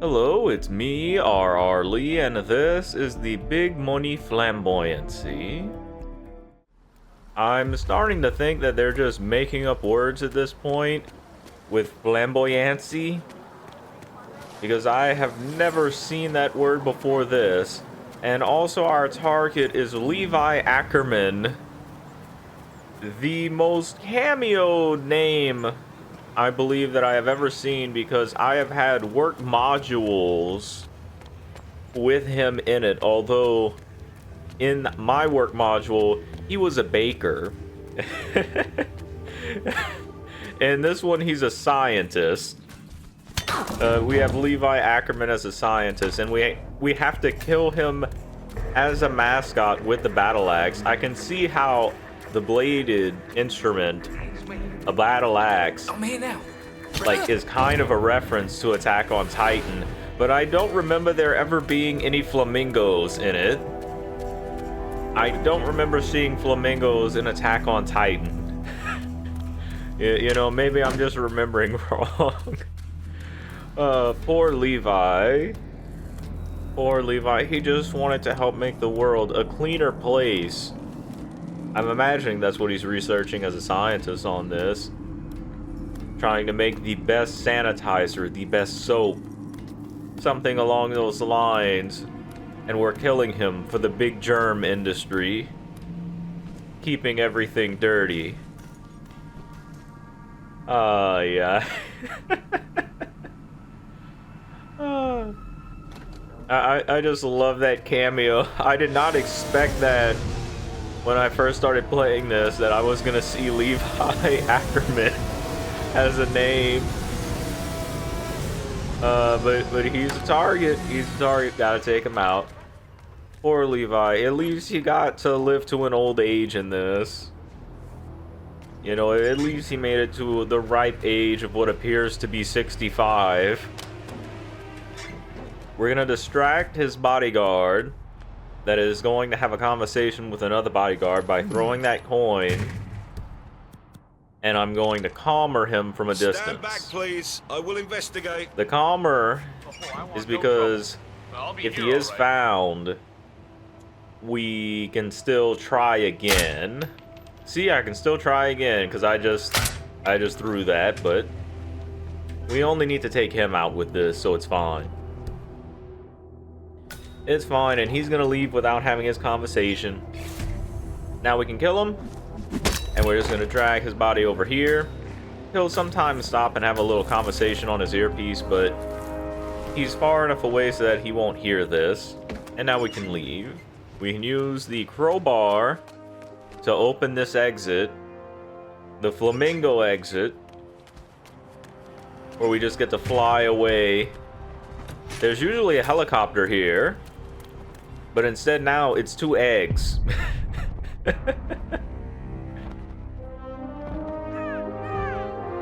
Hello, it's me, R.R. Lee, and this is the Bigmooney Flamboyancy. I'm starting to think that they're just making up words at this point with flamboyancy, because I have never seen that word before this. And also our target is Levi Ackerman, the most cameoed name I believe that I have ever seen, because I have had work modules with him in it, although in my work module he was a baker. In this one he's a scientist. We have Levi Ackerman as a scientist, and we have to kill him as a mascot with the battle axe. I can see how the bladed instrument, a battle axe, like, is kind of a reference to Attack on Titan, but I don't remember there ever being any flamingos in it. I don't remember seeing flamingos in Attack on Titan. You know, maybe I'm just remembering wrong. Poor Levi. Poor Levi. He just wanted to help make the world a cleaner place. I'm imagining that's what he's researching as a scientist on this. Trying to make the best sanitizer, the best soap. Something along those lines. And we're killing him for the big germ industry. Keeping everything dirty. Yeah. I just love that cameo. I did not expect that when I first started playing this, that I was gonna see Levi Ackerman as a name. But he's a target. He's a target. Gotta take him out. Poor Levi. At least he got to live to an old age in this. You know, at least he made it to the ripe age of what appears to be 65. We're gonna distract his bodyguard that is going to have a conversation with another bodyguard by throwing that coin. And I'm going to calmer him from a distance. Stand back, please. I will investigate. The calmer is because if he is found, we can still try again. See, I can still try again because I just threw that, but we only need to take him out with this, so it's fine. It's fine, and he's gonna leave without having his conversation. Now we can kill him, and we're just gonna drag his body over here. He'll sometimes stop and have a little conversation on his earpiece, but he's far enough away so that he won't hear this. And now we can leave. We can use the crowbar to open this exit, the flamingo exit, where we just get to fly away. There's usually a helicopter here, but instead now it's 2 eggs.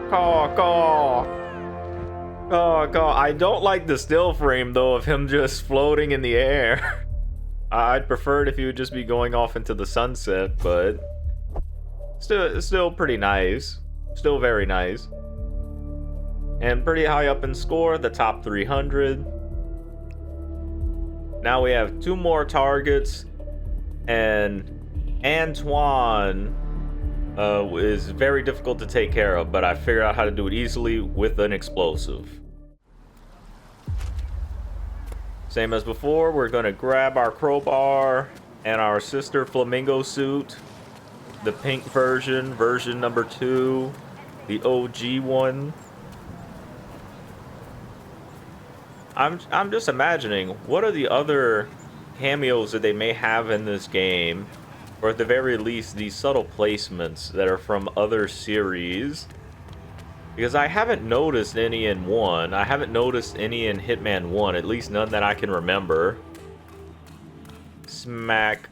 Caw, caw. Caw, caw. I don't like the still frame though of him just floating in the air. I'd prefer it if he would just be going off into the sunset, but still pretty nice. Still very nice. And pretty high up in score, the top 300. Now we have 2 more targets, and Antoine is very difficult to take care of, but I figured out how to do it easily with an explosive. Same as before, we're gonna grab our crowbar and our sister flamingo suit, the pink version, version number 2, the OG one. I'm just imagining, what are the other cameos that they may have in this game, or at the very least these subtle placements that are from other series, because I haven't noticed any in 1. I haven't noticed any in Hitman 1, at least none that I can remember. Smack.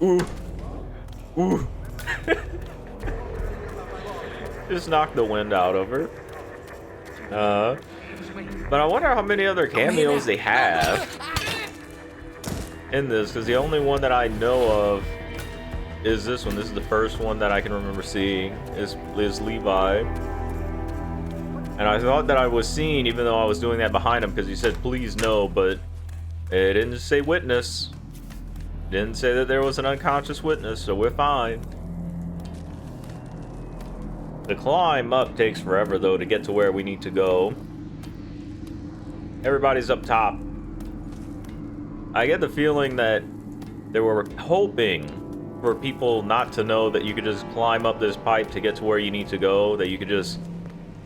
Ooh. Ooh. Just knock the wind out of her. But I wonder how many other cameos they have in this, because the only one that I know of is this one. This is the first one that I can remember seeing is Levi. And I thought that I was seen, even though I was doing that behind him, because he said, please no, but it didn't say witness. Didn't say that there was an unconscious witness, so we're fine. The climb up takes forever, though, to get to where we need to go. Everybody's up top. I get the feeling that they were hoping for people not to know that you could just climb up this pipe to get to where you need to go, that you could just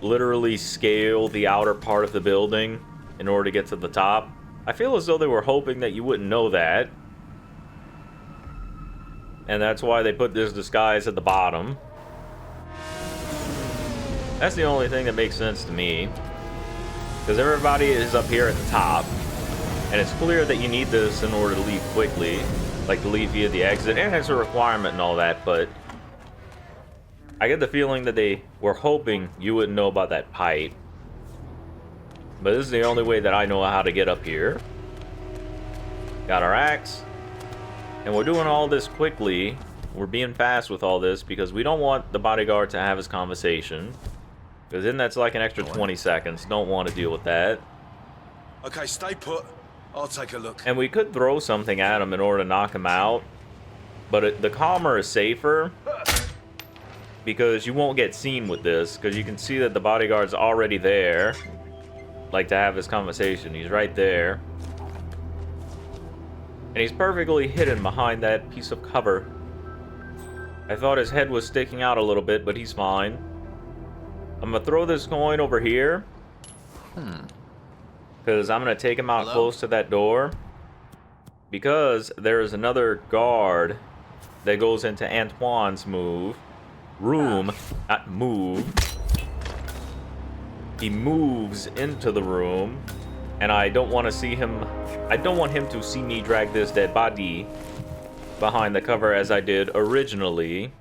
literally scale the outer part of the building in order to get to the top. I feel as though they were hoping that you wouldn't know that. And that's why they put this disguise at the bottom. That's the only thing that makes sense to me. Because everybody is up here at the top. And it's clear that you need this in order to leave quickly. Like to leave via the exit. And it's a requirement and all that, but I get the feeling that they were hoping you wouldn't know about that pipe. But this is the only way that I know how to get up here. Got our axe. And we're doing all this quickly. We're being fast with all this because we don't want the bodyguard to have his conversation. Because then that's like an extra 20 seconds. Don't want to deal with that. Okay, stay put. I'll take a look. And we could throw something at him in order to knock him out. But the calmer is safer. Because you won't get seen with this. Because you can see that the bodyguard's already there. Like to have his conversation. He's right there. And he's perfectly hidden behind that piece of cover. I thought his head was sticking out a little bit, but he's fine. I'm gonna throw this coin over here. Because I'm gonna take him out close to that door. Because there is another guard that goes into Antoine's room, not move. He moves into the room, and I don't want to see him. I don't want him to see me drag this dead body behind the cover as I did originally.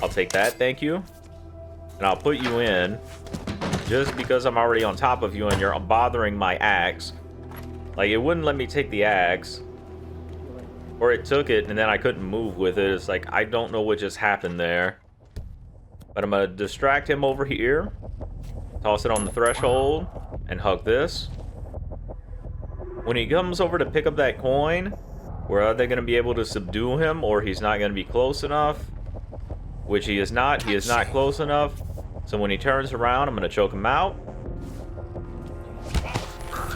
I'll take that, thank you. And I'll put you in just because I'm already on top of you and you're bothering my axe. Like, it wouldn't let me take the axe. Or it took it and then I couldn't move with it. It's like, I don't know what just happened there. But I'm going to distract him over here. Toss it on the threshold. And hug this. When he comes over to pick up that coin, where are they going to be able to subdue him? Or he's not going to be close enough? Which he is not. He is not close enough. So when he turns around, I'm going to choke him out.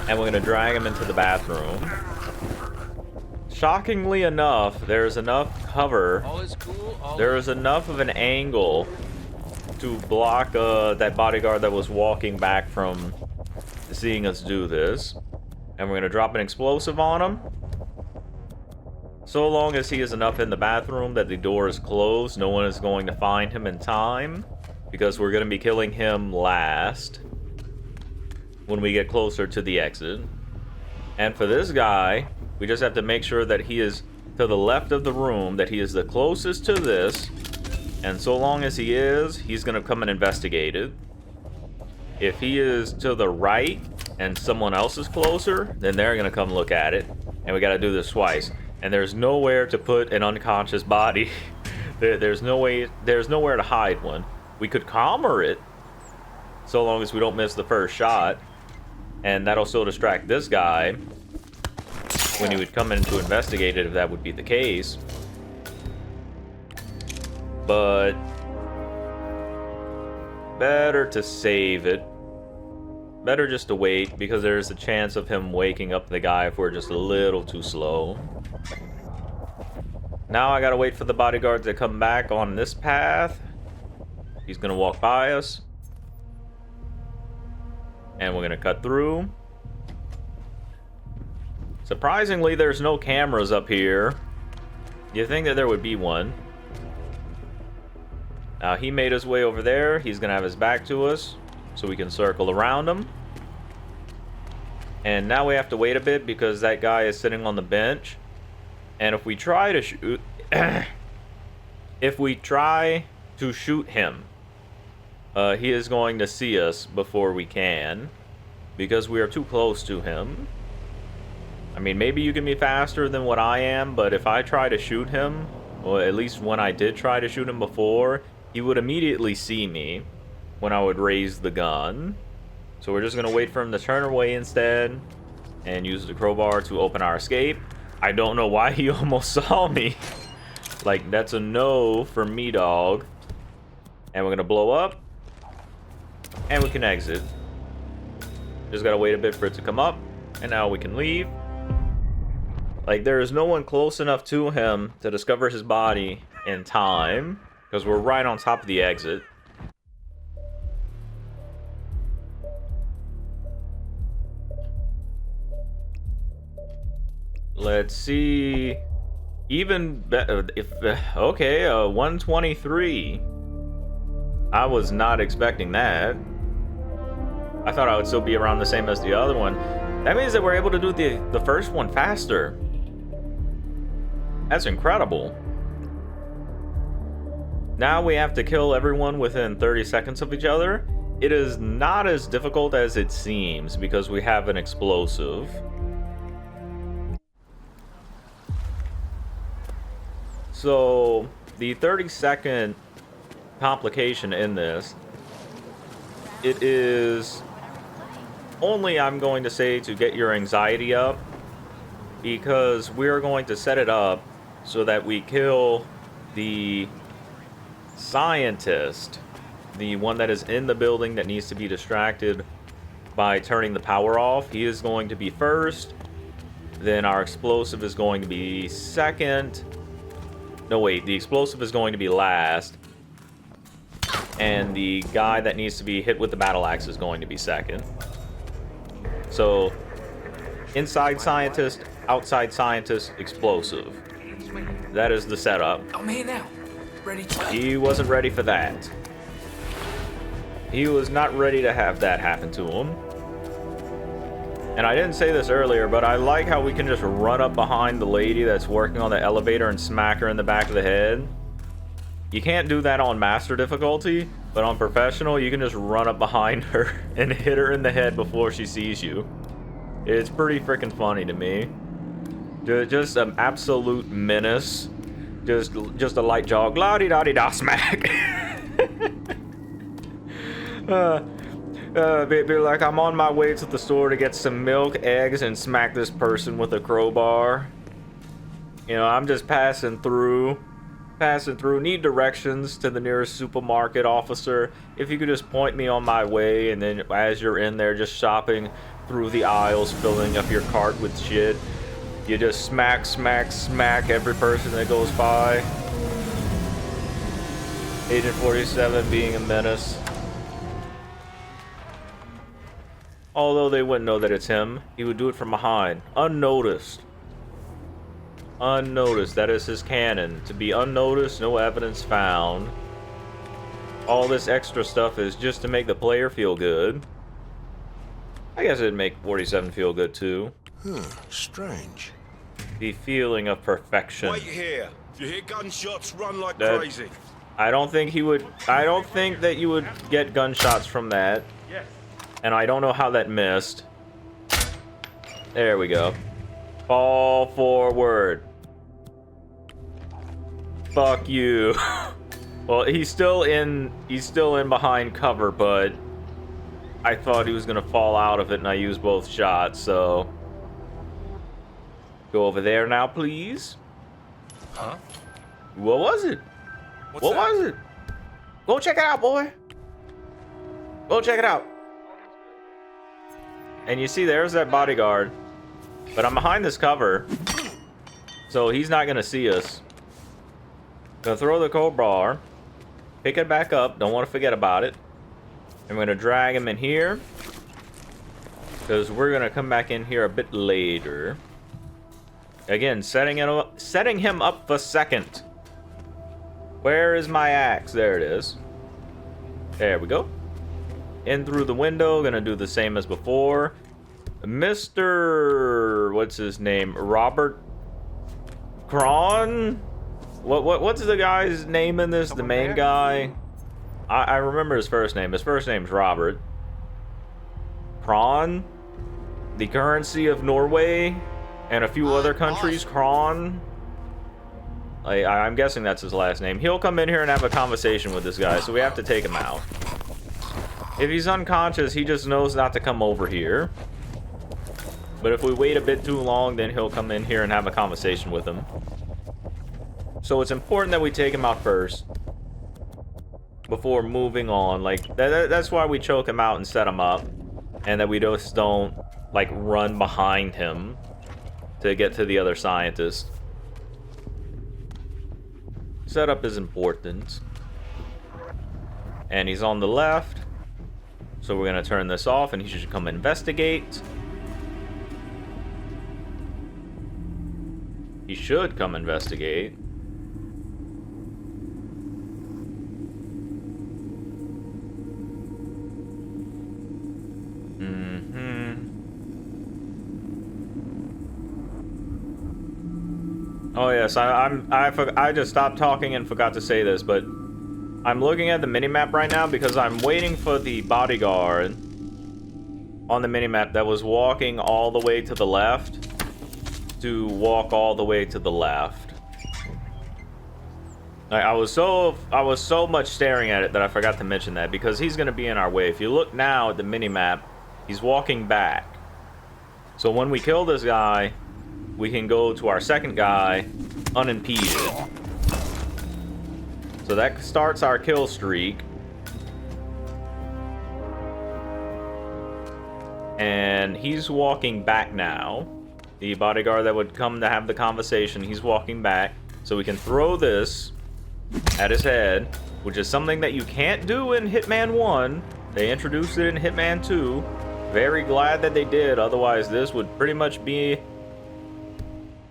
And we're going to drag him into the bathroom. Shockingly enough, there's enough cover. There is enough of an angle to block that bodyguard that was walking back from seeing us do this. And we're going to drop an explosive on him. So long as he is enough in the bathroom that the door is closed, no one is going to find him in time. Because we're going to be killing him last. When we get closer to the exit. And for this guy, we just have to make sure that he is to the left of the room. That he is the closest to this. And so long as he is, he's going to come and investigate it. If he is to the right and someone else is closer, then they're going to come look at it. And we got to do this twice. And there's nowhere to put an unconscious body. There's nowhere to hide one. We could calmer it, so long as we don't miss the first shot. And that'll still distract this guy when he would come in to investigate it, if that would be the case. But better to save it. Better just to wait, because there's a chance of him waking up the guy if we're just a little too slow. Now I gotta wait for the bodyguard to come back on this path. He's gonna walk by us. And we're gonna cut through. Surprisingly, there's no cameras up here. You'd think that there would be one. Now he made his way over there. He's gonna have his back to us, so we can circle around him. And now we have to wait a bit because that guy is sitting on the bench. And if we try to shoot... if we try to shoot him, he is going to see us before we can. Because we are too close to him. I mean, maybe you can be faster than what I am, but if I try to shoot him, or at least when I did try to shoot him before, he would immediately see me. when I would raise the gun. So we're just gonna wait for him to turn away instead and use the crowbar to open our escape. I don't know why he almost saw me. Like, that's a no for me, dog. And we're gonna blow up. And we can exit. Just gotta wait a bit for it to come up. And now we can leave. Like, there is no one close enough to him to discover his body in time. Because we're right on top of the exit. Let's see. Even better. Okay, 123. I was not expecting that. I thought I would still be around the same as the other one. That means that we're able to do the first one faster. That's incredible. Now we have to kill everyone within 30 seconds of each other. It is not as difficult as it seems because we have an explosive. So the 30-second complication in this, it is only, I'm going to say, to get your anxiety up, because we're going to set it up so that we kill the scientist, the one that is in the building that needs to be distracted by turning the power off. He is going to be first, then our explosive is going to be second. No, wait, the explosive is going to be last. And the guy that needs to be hit with the battle axe is going to be second. So, inside scientist, outside scientist, explosive. That is the setup. I'm here now. Ready to... He wasn't ready for that. He was not ready to have that happen to him. And I didn't say this earlier, but I like how we can just run up behind the lady that's working on the elevator and smack her in the back of the head. You can't do that on master difficulty, but on professional, you can just run up behind her and hit her in the head before she sees you. It's pretty freaking funny to me. Just an absolute menace. Just a light jog, la-di-da-di-da, smack. Be like, I'm on my way to the store to get some milk, eggs, and smack this person with a crowbar. You know, I'm just passing through. Need directions to the nearest supermarket, officer. If you could just point me on my way, and then as you're in there just shopping through the aisles, filling up your cart with shit, you just smack, smack, smack every person that goes by. Agent 47 being a menace. Although they wouldn't know that it's him, he would do it from behind, unnoticed. Unnoticed, that is his canon. To be unnoticed, no evidence found. All this extra stuff is just to make the player feel good. I guess it'd make 47 feel good too. Strange. The feeling of perfection. Wait here. If you hear gunshots, run like crazy. I don't think he would. I don't think that you would get gunshots from that. Yes. And I don't know how that missed. There we go. Fall forward. Fuck you. Well, he's still in behind cover, but I thought he was gonna fall out of it, and I used both shots, so go over there now, please. Huh? What was it? What's What that? was it? Go check it out, boy. Go check it out. And you see, there's that bodyguard. But I'm behind this cover, so he's not gonna see us. Gonna throw the crowbar, pick it back up. Don't want to forget about it. I'm gonna drag him in here, because we're gonna come back in here a bit later. Again, setting him up for second. Where is my axe? There it is. There we go. In through the window. Gonna do the same as before. Mr. What's his name? Robert Cron? What's the guy's name in this? The main guy? I remember his first name. His first name's Robert. Cron? The currency of Norway and a few other countries. Cron? I'm guessing that's his last name. He'll come in here and have a conversation with this guy, so we have to take him out. If he's unconscious, he just knows not to come over here. But if we wait a bit too long, then he'll come in here and have a conversation with him. So it's important that we take him out first before moving on. Like, that's why we choke him out and set him up. And that we just don't, like, run behind him to get to the other scientist. Setup is important. And he's on the left. So we're going to turn this off and he should come investigate. He should come investigate. Oh yes, I just stopped talking and forgot to say this, but I'm looking at the minimap right now because I'm waiting for the bodyguard on the minimap that was walking all the way to the left to walk all the way to the left. I was so much staring at it that I forgot to mention that, because he's gonna be in our way. If you look now at the minimap, he's walking back. So when we kill this guy, we can go to our second guy unimpeded. So that starts our kill streak. And he's walking back now. The bodyguard that would come to have the conversation, he's walking back. So we can throw this at his head, which is something that you can't do in Hitman 1. They introduced it in Hitman 2. Very glad that they did, otherwise this would pretty much be,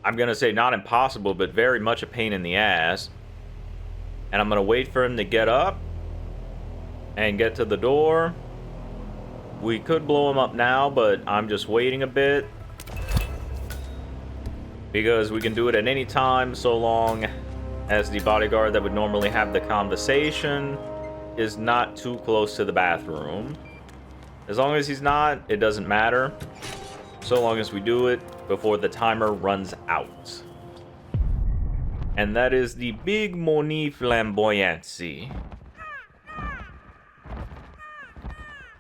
I'm gonna say not impossible, but very much a pain in the ass. And I'm gonna wait for him to get up and get to the door. We could blow him up now, but I'm just waiting a bit, because we can do it at any time so long as the bodyguard that would normally have the conversation is not too close to the bathroom. As long as he's not, it doesn't matter. So long as we do it before the timer runs out. And that is the Bigmooney Flamboyancy.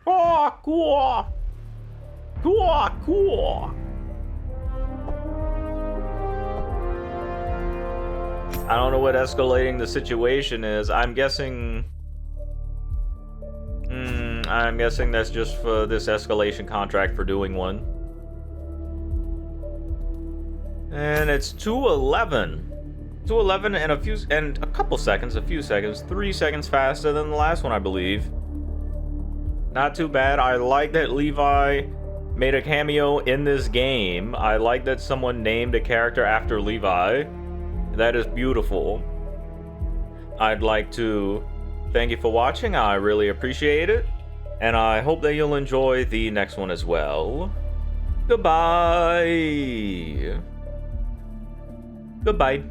Oh, cool. Cool, cool. I don't know what escalating the situation is. I'm guessing that's just for this escalation contract for doing one. And it's 2:11. 2:11 and a couple seconds, a few seconds, 3 seconds faster than the last one, I believe. Not too bad. I like that Levi made a cameo in this game. I like that someone named a character after Levi. That is beautiful. I'd like to thank you for watching. I really appreciate it. And I hope that you'll enjoy the next one as well. Goodbye. Goodbye.